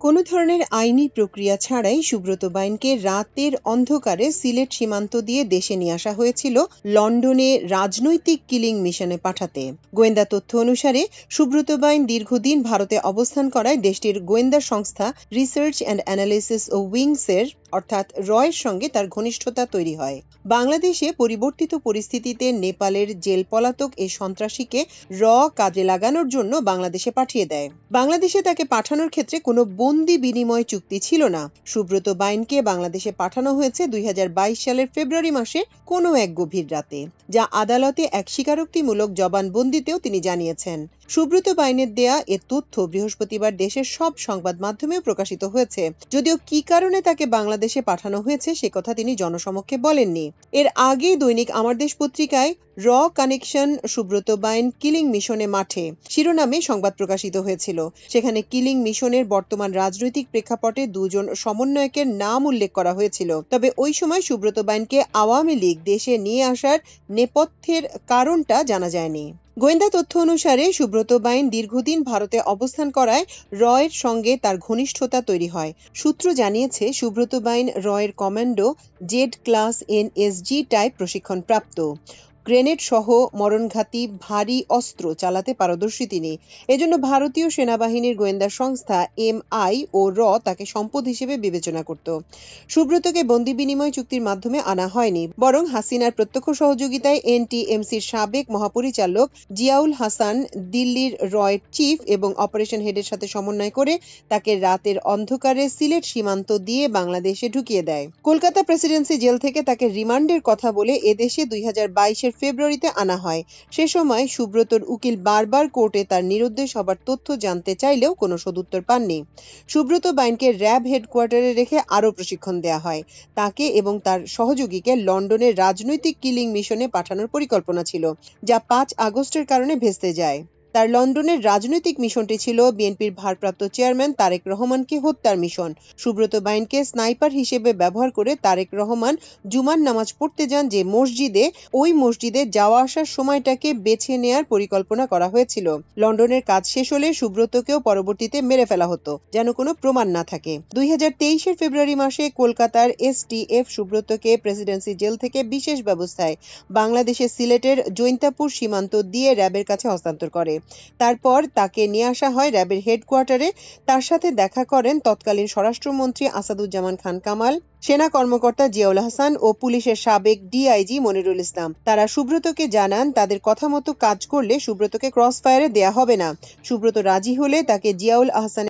কোনো ধরনের আইনি প্রক্রিয়া ছাড়াই সুব্রত বাইনকে রাতের অন্ধকারে সিলেট সীমান্ত দিয়ে দেশে নিয়ে আসা হয়েছিল লন্ডনে রাজনৈতিক কিলিং মিশনে পাঠাতে। গোয়েন্দা তথ্য অনুসারে সুব্রত বাইন দীর্ঘদিন ভারতে অবস্থান করায় দেশটির গোয়েন্দা সংস্থা রিসার্চ অ্যান্ড অ্যানালিসিস ও উইংসের অর্থাৎ রয়ের সঙ্গে তার ঘনিষ্ঠতা তৈরি হয়। বাংলাদেশে পরিবর্তিত পরিস্থিতিতে নেপালের জেল পলাতক এই সন্ত্রাসীকে কাজে লাগানোর জন্য বাংলাদেশে পাঠিয়ে দেয়। বাংলাদেশে তাকে পাঠানোর ক্ষেত্রে কোনো বন্দি বিনিময় চুক্তি ছিল না। সুব্রত বাইনকে বাংলাদেশে পাঠানো হয়েছে ২০২২ সালের ফেব্রুয়ারি মাসে কোনো এক গভীর রাতে, যা আদালতে এক স্বীকারোক্তিমূলক জবানবন্দিতেও তিনি জানিয়েছেন। সুব্রত বাইনের দেয়া এ তথ্য বৃহস্পতিবার দেশের সব সংবাদ মাধ্যমেও প্রকাশিত হয়েছে, যদিও কি কারণে তাকে বাংলাদেশে পাঠানো হয়েছে সে কথা তিনি জনসমক্ষে বলেননি। এর আগে দৈনিক আমার দেশ পত্রিকায় কানেকশন সুব্রত বাইন কিলিং মিশনে মাঠে শিরোনামে সংবাদ প্রকাশিত হয়েছিল। সেখানে কিলিং মিশনের বর্তমান রাজনৈতিক প্রেক্ষাপটে দুজন সমন্বয়কের নাম উল্লেখ করা হয়েছিল। তবে ওই সময় সুব্রত বাইনকে আওয়ামী লীগ দেশে নিয়ে আসার নেপথ্যের কারণটা জানা যায়নি। গোয়েন্দা তথ্য অনুসারে সুব্রত বাইন দীর্ঘদিন ভারতে অবস্থান করায় রয়ের সঙ্গে তার ঘনিষ্ঠতা তৈরি হয়। সূত্র জানিয়েছে সুব্রত বাইন রয়ের commando Z class NSG type প্রশিক্ষণপ্রাপ্ত। গ্রেনেড সহ মরণঘাতী ভারী অস্ত্র চালাতে পারদর্শী তিনি। এজন্য ভারতীয় সেনাবাহিনীর গোয়েন্দা সংস্থা MI ও তাকে সম্পদ হিসেবে বিবেচনা করত। সুব্রতকে বন্দি বিনিময় চুক্তির মাধ্যমে আনা হয়নি, বরং হাসিনার প্রত্যক্ষ সহযোগিতায় NTMCর সাবেক মহাপরিচালক জিয়াউল হাসান দিল্লির রয়ের চিফ এবং অপারেশন হেডের সাথে সমন্বয় করে তাকে রাতের অন্ধকারে সিলেট সীমান্ত দিয়ে বাংলাদেশে ঢুকিয়ে দেয়। কলকাতা প্রেসিডেন্সি জেল থেকে তাকে রিমান্ডের কথা বলে এদেশে ২০২২ ফেব্রুয়ারিতে আনা হয়। সে সময় সুব্রতর উকিল বারবার কোর্টে তার নিরুদ্দেশ হবার তথ্য জানতে চাইলেও কোনো সদুত্তর পাননি। সুব্রত বাইনকে র্যাব হেডকোয়ার্টারে রেখে আরও প্রশিক্ষণ দেয়া হয়। তাকে এবং তার সহযোগীকে লন্ডনের রাজনৈতিক কিলিং মিশনে পাঠানোর পরিকল্পনা ছিল, যা ৫ আগস্টের কারণে ভেস্তে যায়। তার লন্ডনের রাজনৈতিক মিশনটি ছিল বিএনপির ভারপ্রাপ্ত চেয়ারম্যান তারেক রহমানকে হত্যার মিশন। সুব্রত বাইনকে স্নাইপার হিসেবে ব্যবহার করে তারেক রহমান জুমার নামাজ পড়তে যান যে মসজিদে, ওই মসজিদে যাওয়া আসার সময়টাকে বেছে নেয়ার পরিকল্পনা করা হয়েছিল। লন্ডনের কাজ শেষ হলে সুব্রতকেও পরবর্তীতে মেরে ফেলা হতো, যেন কোনো প্রমাণ না থাকে। ২০২৩ ফেব্রুয়ারি মাসে কলকাতার STF সুব্রতকে প্রেসিডেন্সি জেল থেকে বিশেষ ব্যবস্থায় বাংলাদেশের সিলেটের জৈন্তাপুর সীমান্ত দিয়ে র্যাবের কাছে হস্তান্তর করে। তারপর তাকে নিয়ে আসা হয় র্যাবের হেডকোয়ার্টারে। তার সাথে দেখা করেন তৎকালীন স্বরাষ্ট্রমন্ত্রী আসাদুজ্জামান খান কামাল, সেনা কর্মকর্তা জিয়াউল হাসান ও পুলিশের সাবেক DIG মনিরুল ইসলাম। তারা সুব্রতকে জানান তাদের কথা মতো কাজ করলে সুব্রতকে ক্রস ফায়ারে দেয়া হবে না। সুব্রত রাজি হলে তাকে জিয়াউল আহসান